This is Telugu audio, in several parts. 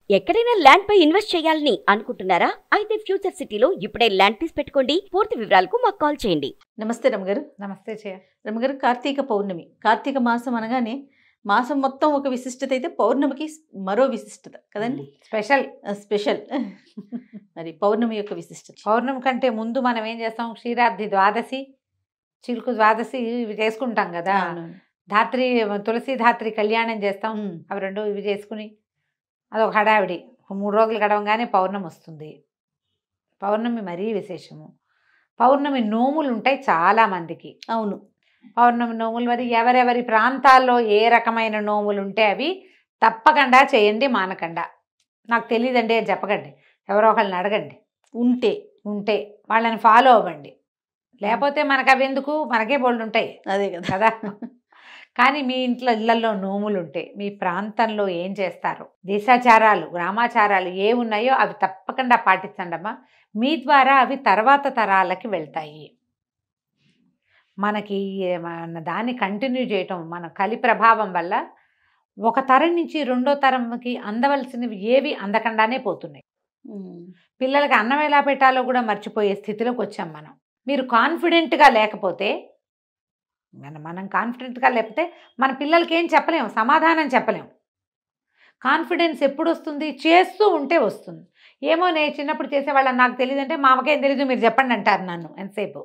ఎక్కడైనా ల్యాండ్ పై ఇన్వెస్ట్ చేయాలని అనుకుంటున్నారా? అయితే ఫ్యూచర్ సిటీలో ఇప్పుడే ల్యాండ్ తీసి పెట్టుకోండి. పూర్తి వివరాలకు మాకు కాల్ చేయండి. నమస్తే రమగారు. నమస్తే చేయ. రమగారు, కార్తీక పౌర్ణమి. కార్తీక మాసం అనగానే మాసం మొత్తం ఒక విశిష్టత అయితే పౌర్ణమికి మరో విశిష్టత కదండి, స్పెషల్. మరి పౌర్ణమి యొక్క విశిష్టత. పౌర్ణమి కంటే ముందు మనం ఏం చేస్తాం? క్షీరాబ్ది ద్వాదశి, చిలుకు ద్వాదశి ఇవి చేసుకుంటాం కదా. ధాత్రి, తులసి ధాత్రి కళ్యాణం చేస్తాం. అవి రెండు ఇవి చేసుకుని అదొక హడావిడి. 3 రోజులు గడవగానే పౌర్ణమి వస్తుంది. పౌర్ణమి మరీ విశేషము. పౌర్ణమి నోములు ఉంటాయి చాలా మందికి. అవును, పౌర్ణమి నోములు మరి ఎవరెవరి ప్రాంతాల్లో ఏ రకమైన నోములు ఉంటే అవి తప్పకుండా చేయండి, మానకుండా. నాకు తెలియదండి అని చెప్పకండి, ఎవరో ఒకళ్ళని అడగండి. ఉంటే వాళ్ళని ఫాలో అవ్వండి. లేకపోతే మనకు అవి ఎందుకు, మనకే బోల్డ్ ఉంటాయి. అదే కదా. కానీ మీ ఇళ్ళల్లో నోములు ఉంటే మీ ప్రాంతంలో ఏం చేస్తారో, దేశాచారాలు, గ్రామాచారాలు ఏ ఉన్నాయో అవి తప్పకుండా పాటించండి అమ్మా. మీ ద్వారా అవి తర్వాత తరాలకి వెళ్తాయి. మనకి మన దాన్ని కంటిన్యూ చేయటం, మన కలి ప్రభావం వల్ల ఒక తరం నుంచి రెండో తరంకి అందవలసినవి ఏవి అందకుండానే పోతున్నాయి. పిల్లలకి అన్నం ఎలా పెట్టాలో కూడా మర్చిపోయే స్థితిలోకి వచ్చాం మనం. మీరు కాన్ఫిడెంట్గా లేకపోతే, మనం కాన్ఫిడెంట్గా లేకపోతే మన పిల్లలకి ఏం చెప్పలేము, సమాధానం చెప్పలేము. కాన్ఫిడెన్స్ ఎప్పుడు వస్తుంది? చేస్తూ ఉంటే వస్తుంది. ఏమో నేను చిన్నప్పుడు చేసేవాళ్ళని నాకు తెలియదంటే మా అమ్మకేం తెలీదు మీరు చెప్పండి అంటారు నన్ను ఎంతసేపు.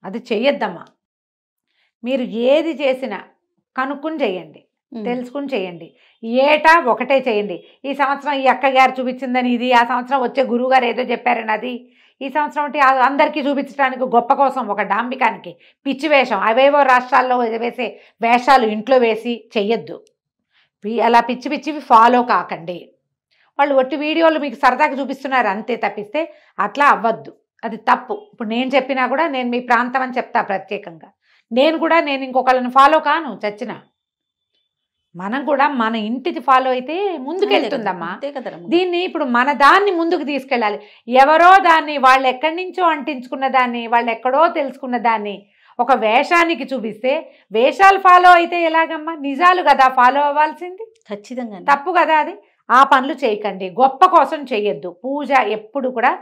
అది చెయ్యొద్దమ్మా. మీరు ఏది చేసినా కనుక్కుని చేయండి, తెలుసుకుని చేయండి. ఏటా ఒకటే చేయండి. ఈ సంవత్సరం ఈ అక్కగారు చూపించిందని ఇది, ఆ సంవత్సరం వచ్చే గురువుగారు ఏదో చెప్పారని అది, ఈ సంవత్సరం అంటే అందరికీ చూపించడానికి గొప్ప కోసం ఒక డాంబికానికి పిచ్చి వేషం, అవేవో రాష్ట్రాల్లో వేసే వేషాలు ఇంట్లో వేసి చెయ్యొద్దు. అలా పిచ్చి పిచ్చివి ఫాలో కాకండి. వాళ్ళు ఒట్టి వీడియోలు మీకు సరదాగా చూపిస్తున్నారు అంతే తప్పిస్తే అట్లా అవ్వద్దు. అది తప్పు. ఇప్పుడు నేను చెప్పినా కూడా నేను మీ ప్రాంతం అని చెప్తా ప్రత్యేకంగా. నేను ఇంకొకళ్ళని ఫాలో కాను చచ్చినా. మనం కూడా మన ఇంటిది ఫాలో అయితే ముందుకెళ్తుందమ్మా. దీన్ని ఇప్పుడు మన దాన్ని ముందుకు తీసుకెళ్ళాలి. ఎవరో దాన్ని వాళ్ళు ఎక్కడి నుంచో అంటించుకున్న దాన్ని, వాళ్ళు ఎక్కడో తెలుసుకున్న దాన్ని ఒక వేషానికి చూపిస్తే వేషాలు ఫాలో అయితే ఎలాగమ్మా? నిజాలు కదా ఫాలో అవ్వాల్సింది. ఖచ్చితంగా తప్పు కదా అది. ఆ పనులు చేయకండి. గొప్ప కోసం చెయ్యొద్దు. పూజ ఎప్పుడు కూడా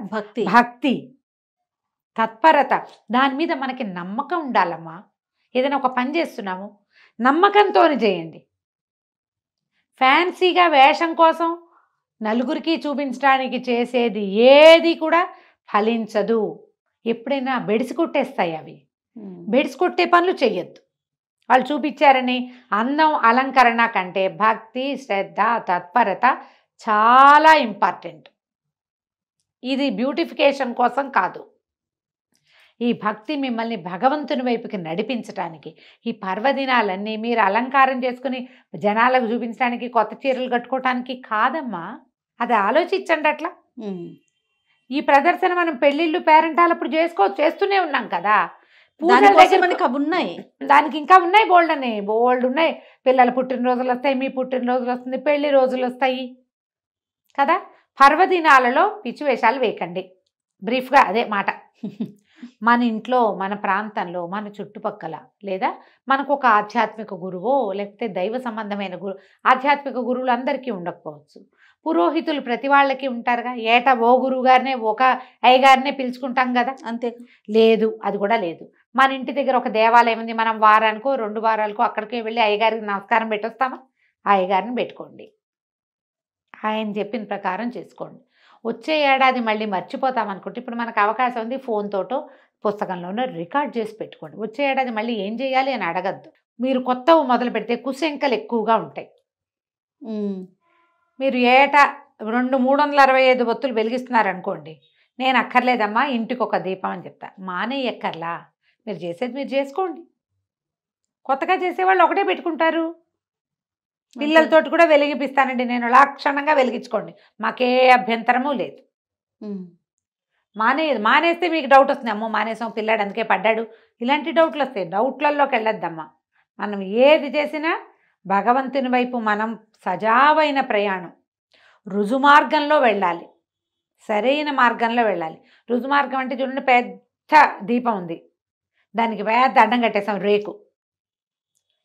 భక్తి తత్పరత, దాని మీద మనకి నమ్మకం ఉండాలమ్మా. ఏదైనా ఒక పని చేస్తున్నాము నమ్మకంతో చేయండి. ఫ్యాన్సీగా వేషం కోసం నలుగురికి చూపించడానికి చేసేది ఏది కూడా ఫలించదు. ఎప్పుడైనా బెడిసి కొట్టేస్తాయి అవి. బెడిసి కొట్టే పనులు చెయ్యొద్దు. వాళ్ళు చూపించారని అందం అలంకరణ కంటే భక్తి, శ్రద్ధ, తత్పరత చాలా ఇంపార్టెంట్. ఇది బ్యూటిఫికేషన్ కోసం కాదు. ఈ భక్తి మిమ్మల్ని భగవంతుని వైపుకి నడిపించడానికి, ఈ పర్వదినాలన్నీ మీరు అలంకారం చేసుకుని జనాలకు చూపించడానికి, కొత్త చీరలు కట్టుకోవటానికి కాదమ్మా. అది ఆలోచించండి. అట్లా ఈ ప్రదర్శన మనం పెళ్ళిళ్ళు పేరెంటాలప్పుడు చేస్తూనే ఉన్నాం కదా. దానికి ఇంకా ఉన్నాయి, బోల్డ్ ఉన్నాయి. పిల్లల పుట్టినరోజులు వస్తాయి, మీ పుట్టినరోజులు వస్తుంది, పెళ్లి రోజులు వస్తాయి కదా. పర్వదినాలలో పిచ్చి వేషాలు వేయకండి. బ్రీఫ్గా అదే మాట. మన ఇంట్లో, మన ప్రాంతంలో, మన చుట్టుపక్కల, లేదా మనకు ఒక ఆధ్యాత్మిక గురువో లేకపోతే దైవ సంబంధమైన ఆధ్యాత్మిక గురువులు అందరికీ ఉండకపోవచ్చు. పురోహితులు ప్రతి వాళ్ళకి ఉంటారుగా. ఏటా ఓ గురువు గారినే, ఒక అయ్యగారినే పిలుచుకుంటాం కదా. అంతే లేదు, అది కూడా లేదు. మన ఇంటి దగ్గర ఒక దేవాలయం ఉంది, మనం వారానికో 2 వారాలకో అక్కడికే వెళ్ళి అయ్యగారికి నమస్కారం పెట్టొస్తామా? ఆ అయ్యగారిని పెట్టుకోండి, ఆయన చెప్పిన ప్రకారం చేసుకోండి. వచ్చే ఏడాది మళ్ళీ మర్చిపోతాం అనుకుంటే ఇప్పుడు మనకు అవకాశం ఉంది, ఫోన్ తోటో పుస్తకంలోనో రికార్డ్ చేసి పెట్టుకోండి. వచ్చే ఏడాది మళ్ళీ ఏం చేయాలి అని అడగద్దు. మీరు కొత్తవి మొదలు పెడితే కుశంకలు ఎక్కువగా ఉంటాయి. మీరు ఏటా 365 ఒత్తులు వెలిగిస్తున్నారనుకోండి, నేను అక్కర్లేదమ్మా ఇంటికి ఒక దీపం అని చెప్తా. మానే ఎక్కర్లా, మీరు చేసేది మీరు చేసుకోండి. కొత్తగా చేసేవాళ్ళు ఒకటే పెట్టుకుంటారు. పిల్లలతోటి కూడా వెలిగిపిస్తానండి నేను, లక్షణంగా వెలిగించుకోండి, మాకే అభ్యంతరము లేదు. మానేస్తే మీకు డౌట్ వస్తుంది, అమ్మో మానేసాం పిల్లాడు అందుకే పడ్డాడు, ఇలాంటి డౌట్లు వస్తాయి. డౌట్లలోకి వెళ్ళొద్దమ్మా. మనం ఏది చేసినా భగవంతుని వైపు మనం సజావైన ప్రయాణం, రుజుమార్గంలో వెళ్ళాలి, సరైన మార్గంలో వెళ్ళాలి. రుజుమార్గం అంటే చూడండి, పెద్ద దీపం ఉంది, దానికి పెద్ద అడ్డం కట్టేసాం, రేకు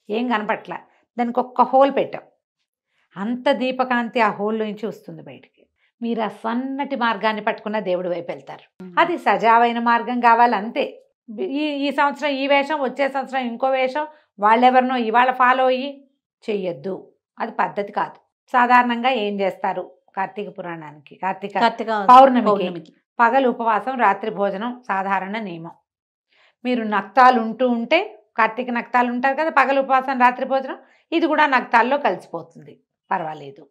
ఏం కనపట్ల, దానికి ఒక్క హోల్ పెట్టాం. అంత దీపకాంతి ఆ హోల్లో నుంచి వస్తుంది బయటికి. మీరు ఆ సన్నటి మార్గాన్ని పట్టుకున్న దేవుడి వైపు వెళ్తారు. అది సజావైన మార్గం కావాలి అంతే. ఈ సంవత్సరం ఈ వేషం, వచ్చే సంవత్సరం ఇంకో వేషం, వాళ్ళెవరినో ఇవాళ ఫాలో అయ్యి చెయ్యొద్దు, అది పద్ధతి కాదు. సాధారణంగా ఏం చేస్తారు కార్తీక పురాణానికి, కార్తీక పౌర్ణమికి పగలు ఉపవాసం, రాత్రి భోజనం సాధారణ నియమం. మీరు నక్తాలు ఉంటే కార్తీక నక్తాలు ఉంటారు కదా, పగలు ఉపవాసం రాత్రి భోజనం, ఇది కూడా నక్తాల్లో కలిసిపోతుంది, పర్వాలేదు.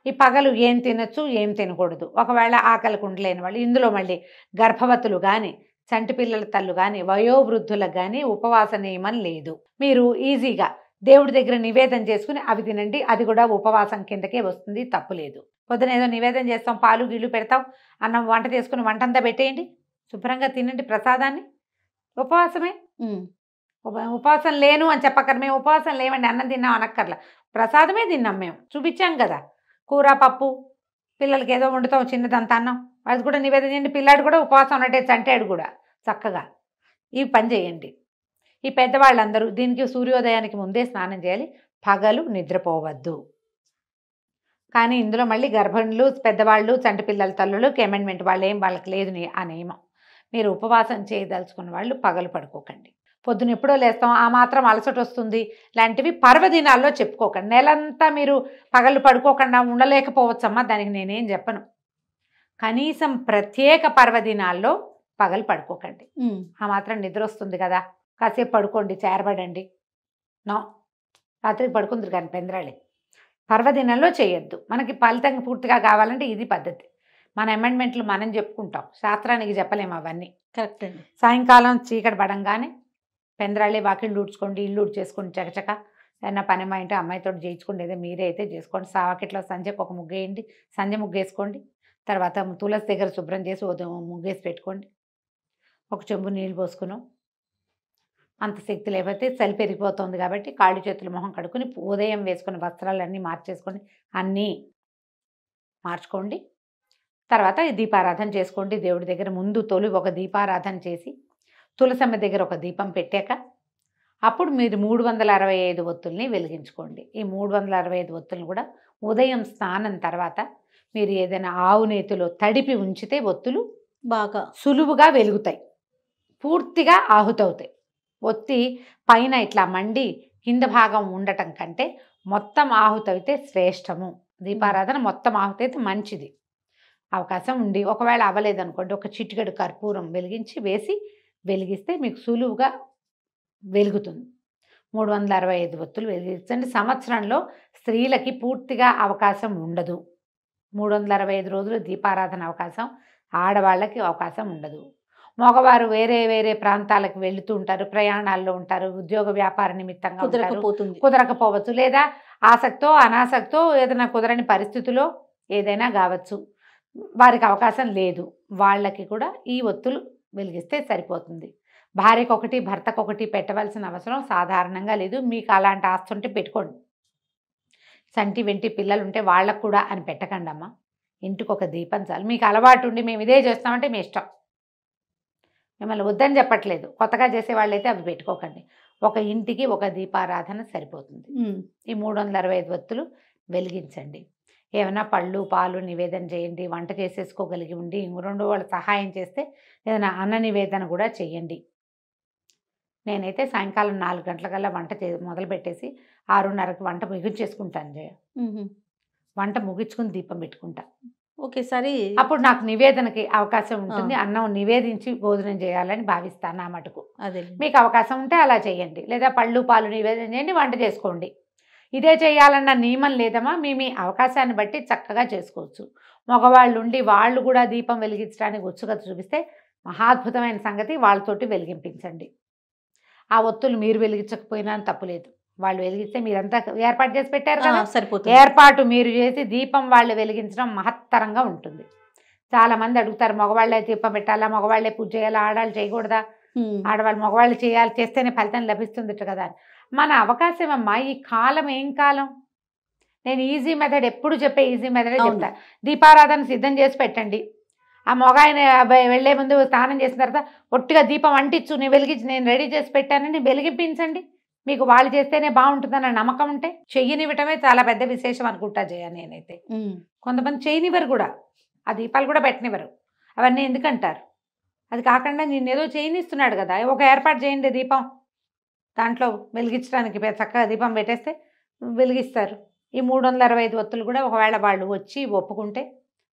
ఈ పగలు ఏం తినచ్చు ఏం తినకూడదు, ఒకవేళ ఆకలికి ఉండలేని వాళ్ళు, ఇందులో మళ్ళీ గర్భవతులు కానీ చంటి పిల్లల తల్లు కానీ వయోవృద్ధులకు కానీ ఉపవాస నియమం లేదు. మీరు ఈజీగా దేవుడి దగ్గర నివేదన చేసుకుని అవి తినండి, అది కూడా ఉపవాసం కిందకే వస్తుంది, తప్పు లేదు. పొద్దున ఏదో నివేదన చేస్తాం, పాలు గిళ్ళు పెడతాం, అన్నం వంట చేసుకుని వంటంతా పెట్టేయండి, శుభ్రంగా తినండి ప్రసాదాన్ని, ఉపవాసమే. ఉపవాసం లేను అని చెప్పక్కర్, మేము ఉపవాసం లేవండి అన్నం తిన్నాం అనక్కర్లా, ప్రసాదమే తిన్నాం మేము, చూపించాం కదా. కూర పప్పు, పిల్లలకి ఏదో వండుతాం చిన్నదంత అన్నం, అది కూడా నివేదన చేయండి. పిల్లాడు కూడా ఉపవాసం ఉన్నట్టే చంటాడు కూడా చక్కగా, ఈ పని చేయండి. ఈ పెద్దవాళ్ళందరూ దీనికి సూర్యోదయానికి ముందే స్నానం చేయాలి, పగలు నిద్రపోవద్దు. కానీ ఇందులో మళ్ళీ గర్భిణులు, పెద్దవాళ్ళు, చంటి పిల్లల తల్లులకి అమెండ్మెంట్, వాళ్ళకి లేదు ఆ నియమం. మీరు ఉపవాసం చేయదలుచుకున్న వాళ్ళు పగలు పడుకోకండి. పొద్దున ఎప్పుడో లేస్తాం, ఆ మాత్రం అలసట వస్తుంది లాంటివి పర్వదినాల్లో చెప్పుకోకండి. నెలంతా మీరు పగలు పడుకోకుండా ఉండలేకపోవచ్చమ్మా, దానికి నేనేం చెప్పను. కనీసం ప్రత్యేక పర్వదినాల్లో పగలు పడుకోకండి. ఆ మాత్రం నిద్ర వస్తుంది కదా, కాసేపు పడుకోండి, చేరబడండి. నో, రాత్రికి పడుకుందరు కానీ పెందరాళి. పర్వదినంలో చేయొద్దు. మనకి ఫలితం పూర్తిగా కావాలంటే ఇది పద్ధతి. మన అమెండ్మెంట్లు మనం చెప్పుకుంటాం, శాస్త్రానికి చెప్పలేము అవన్నీ. కరెక్ట్ అండి. సాయంకాలం చీకటి పడంగానే పెందరాళి వాకిళ్ళు ఊడ్చుకోండి, ఇల్లు ఊడ్చేసుకోండి, చకచక. ఏదైనా పని అంటే అమ్మాయితో చేయించుకోండి, ఏదో మీరే అయితే చేసుకోండి. సావాకిట్లో సంధ్యకు ఒక ముగ్గు వేయండి, సంధ్య ముగ్గు వేసుకోండి. తర్వాత తులసి దగ్గర శుభ్రం చేసి ముగ్గేసి పెట్టుకోండి. ఒక చెంబు నీళ్ళు పోసుకున్నాం. అంత శక్తి లేకపోతే చలి పెరిగిపోతుంది కాబట్టి కాళ్ళు చేతులు మొహం కడుక్కుని ఉదయం వేసుకున్న వస్త్రాలన్నీ మార్చేసుకోండి, అన్నీ మార్చుకోండి. తర్వాత దీపారాధన చేసుకోండి. దేవుడి దగ్గర ముందు తొలి ఒక దీపారాధన చేసి తులసమ్మ దగ్గర ఒక దీపం పెట్టాక అప్పుడు మీరు 365 ఒత్తుల్ని వెలిగించుకోండి. ఈ 365 ఒత్తులను కూడా ఉదయం స్నానం తర్వాత మీరు ఏదైనా ఆవు నేతిలో తడిపి ఉంచితే ఒత్తులు బాగా సులువుగా వెలుగుతాయి, పూర్తిగా ఆహుతవుతాయి. ఒత్తి పైన ఇట్లా మండి కింద భాగం ఉండటం కంటే మొత్తం ఆహుతైతే శ్రేష్టము. దీపారాధన మొత్తం ఆహుతైతే మంచిది. అవకాశం ఉండి ఒకవేళ అవ్వలేదనుకోండి, ఒక చిటికెడు కర్పూరం వెలిగిస్తే మీకు సులువుగా వెలుగుతుంది. 365 ఒత్తులు వెలిగించండి. సంవత్సరంలో స్త్రీలకి పూర్తిగా అవకాశం ఉండదు. 365 రోజులు దీపారాధన అవకాశం ఆడవాళ్ళకి అవకాశం ఉండదు. మగవారు వేరే వేరే ప్రాంతాలకు వెళుతూ ఉంటారు, ప్రయాణాల్లో ఉంటారు, ఉద్యోగ వ్యాపార నిమిత్తంగా కుదరకపోవచ్చు, లేదా ఆసక్తో అనాసక్తో ఏదైనా కుదరని పరిస్థితిలో ఏదైనా కావచ్చు, వారికి అవకాశం లేదు. వాళ్ళకి కూడా ఈ ఒత్తులు వెలిగిస్తే సరిపోతుంది. భార్యకు ఒకటి భర్తకు ఒకటి పెట్టవలసిన అవసరం సాధారణంగా లేదు. మీకు అలాంటి ఆస్తి ఉంటే పెట్టుకోండి. చంటి వెంటి పిల్లలు ఉంటే వాళ్ళకు కూడా అని పెట్టకండి అమ్మ. ఇంటికి ఒక దీపం చాలు. మీకు అలవాటు ఉండి మేము ఇదే చేస్తామంటే మీ ఇష్టం, మిమ్మల్ని వద్దని చెప్పట్లేదు. కొత్తగా చేసేవాళ్ళైతే అవి పెట్టుకోకండి. ఒక ఇంటికి ఒక దీపారాధన సరిపోతుంది. ఈ 365 ఒత్తులు వెలిగించండి. ఏమైనా పళ్ళు పాలు నివేదన చేయండి. వంట చేసేసుకోగలిగి ఉండి రెండో వాళ్ళు సహాయం చేస్తే ఏదైనా అన్న నివేదన కూడా చేయండి. నేనైతే సాయంకాలం 4 గంటలకల్లా వంట మొదలు పెట్టేసి 6:30కి వంట ముగించేసుకుంటాను జయ. వంట ముగించుకుని దీపం పెట్టుకుంటా ఒకేసారి. అప్పుడు నాకు నివేదనకి అవకాశం ఉంటుంది. అన్నం నివేదించి భోజనం చేయాలని భావిస్తాను. ఆ మటుకు అదే మీకు అవకాశం ఉంటే అలా చేయండి, లేదా పళ్ళు పాలు నివేదన చేయండి, వంట చేసుకోండి. ఇదే చేయాలన్న నియమం లేదమ్మా. మీ అవకాశాన్ని బట్టి చక్కగా చేసుకోవచ్చు. మగవాళ్ళు ఉండి వాళ్ళు కూడా దీపం వెలిగించడానికి ఉత్సుకత చూపిస్తే మహాద్భుతమైన సంగతి, వాళ్ళతోటి వెలిగింపించండి. ఆ ఒత్తులు మీరు వెలిగించకపోయినా తప్పులేదు, వాళ్ళు వెలిగిస్తే మీరంతా ఏర్పాటు చేసి పెట్టారు కదా, సరిపోతుంది. ఏర్పాటు మీరు చేసి దీపం వాళ్ళు వెలిగించడం మహత్తరంగా ఉంటుంది. చాలామంది అడుగుతారు, మగవాళ్ళే దీపం పెట్టాలా, మగవాళ్ళే పూజ చేయాలా, ఆడవాళ్ళు చేయకూడదా, ఆడవాళ్ళు మగవాళ్ళు చేస్తేనే ఫలితం లభిస్తుంది కదా. మన అవకాశం అమ్మా. ఈ కాలం ఏం కాలం. నేను ఈజీ మెథడ్ ఎప్పుడు చెప్పే ఈజీ మెథడే చెప్తా. దీపారాధన సిద్ధం చేసి పెట్టండి. ఆ మగ ఆయన వెళ్లే ముందు స్నానం చేసిన తర్వాత ఒట్టిగా దీపం అంటించు, నేను వెలిగించి నేను రెడీ చేసి పెట్టానని వెలిగింపించండి. మీకు వాళ్ళు చేస్తేనే బాగుంటుందన్న నమ్మకం ఉంటే చెయ్యనివ్వటమే చాలా పెద్ద విశేషం అనుకుంటా జయ నేనైతే. కొంతమంది చేయనివ్వరు కూడా, ఆ దీపాలు కూడా పెట్టనివ్వరు. అవన్నీ ఎందుకంటారు? అది కాకుండా నేనేదో చేయనిస్తున్నాడు కదా, ఒక ఏర్పాటు చేయండి దీపం, దాంట్లో వెలిగించడానికి చక్కగా దీపం పెట్టేస్తే వెలిగిస్తారు. ఈ 365 ఒత్తులు కూడా ఒకవేళ వాళ్ళు వచ్చి ఒప్పుకుంటే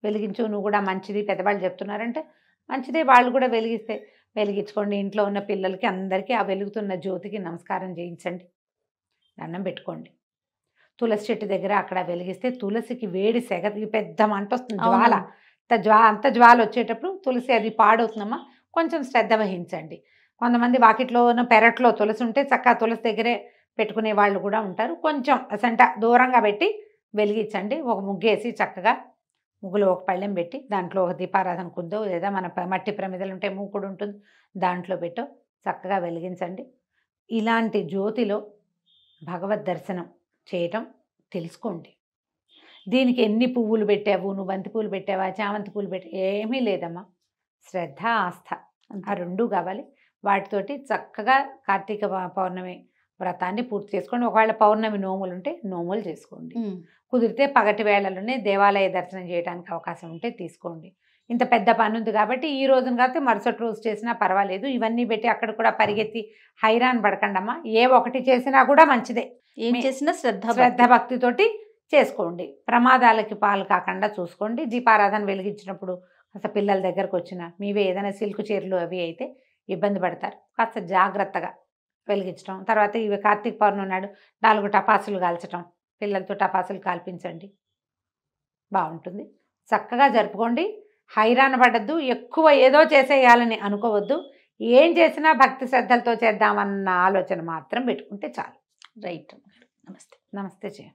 వెలిగించు, నువ్వు కూడా మంచిది పెద్దవాళ్ళు చెప్తున్నారంటే మంచిదే, వాళ్ళు కూడా వెలిగిస్తే వెలిగించుకోండి. ఇంట్లో ఉన్న పిల్లలకి అందరికీ ఆ వెలుగుతున్న జ్యోతికి నమస్కారం చేయించండి, దండం పెట్టుకోండి. తులసి చెట్టు దగ్గర అక్కడ వెలిగిస్తే తులసికి వేడి సెగ, పెద్ద మంట వస్తుంది, జ్వాల, అంత జ్వాల వచ్చేటప్పుడు తులసి అది పాడవుతుందమ్మా, కొంచెం శ్రద్ధ వహించండి. కొంతమంది వాకిట్లో ఉన్న పెరట్లో తులసి ఉంటే చక్కగా తులసి దగ్గరే పెట్టుకునే వాళ్ళు కూడా ఉంటారు. కొంచెం అసంట దూరంగా పెట్టి వెలిగించండి. ఒక ముగ్గేసి చక్కగా ముగ్గులో ఒక పళ్ళెం పెట్టి దాంట్లో ఒక దీపారాధన కుందో లేదా మన మట్టి ప్రమిదలు ఉంటే మూకుడు ఉంటుంది దాంట్లో పెట్టో చక్కగా వెలిగించండి. ఇలాంటి జ్యోతిలో భగవద్ దర్శనం చేయటం తెలుసుకోండి. దీనికి ఎన్ని పువ్వులు పెట్టావు, నువ్వు బంతి పూలు పెట్టావా, చామంతి పూలు ఏమీ లేదమ్మా, శ్రద్ధ ఆస్థ ఆ రెండూ కావాలి. వాటితోటి చక్కగా కార్తీక పౌర్ణమి వ్రతాన్ని పూర్తి చేసుకోండి. ఒకవేళ పౌర్ణమి నోములు ఉంటే నోములు చేసుకోండి. కుదిరితే పగటి వేళలోనే దేవాలయ దర్శనం చేయడానికి అవకాశం ఉంటే తీసుకోండి. ఇంత పెద్ద పని ఉంది కాబట్టి ఈ రోజున కాకపోతే మరుసటి రోజు చేసినా పర్వాలేదు. ఇవన్నీ పెట్టి అక్కడ కూడా పరిగెత్తి హైరాన్ పడకండమ్మా. ఏ ఒకటి చేసినా కూడా మంచిదే, ఏం చేసినా శ్రద్ధ భక్తితోటి చేసుకోండి. ప్రమాదాలకి పాలు కాకుండా చూసుకోండి. దీపారాధన వెలిగించినప్పుడు కాస్త పిల్లల దగ్గరకు వచ్చిన మీవే ఏదైనా సిల్క్ చీరలు అవి అయితే ఇబ్బంది పడతారు, కాస్త జాగ్రత్తగా వెలిగించడం. తర్వాత ఇవి కార్తీక పౌర్ణమి నాడు 4 టపాసులు కాల్చడం, పిల్లలతో టపాసులు కాల్పించండి, బాగుంటుంది. చక్కగా జరుపుకోండి. హైరాణ పడద్దు, ఎక్కువ ఏదో చేసేయాలని అనుకోవద్దు. ఏం చేసినా భక్తి శ్రద్ధలతో చేద్దామన్న ఆలోచన మాత్రం పెట్టుకుంటే చాలు. రైట్. నమస్తే. నమస్తే జయ.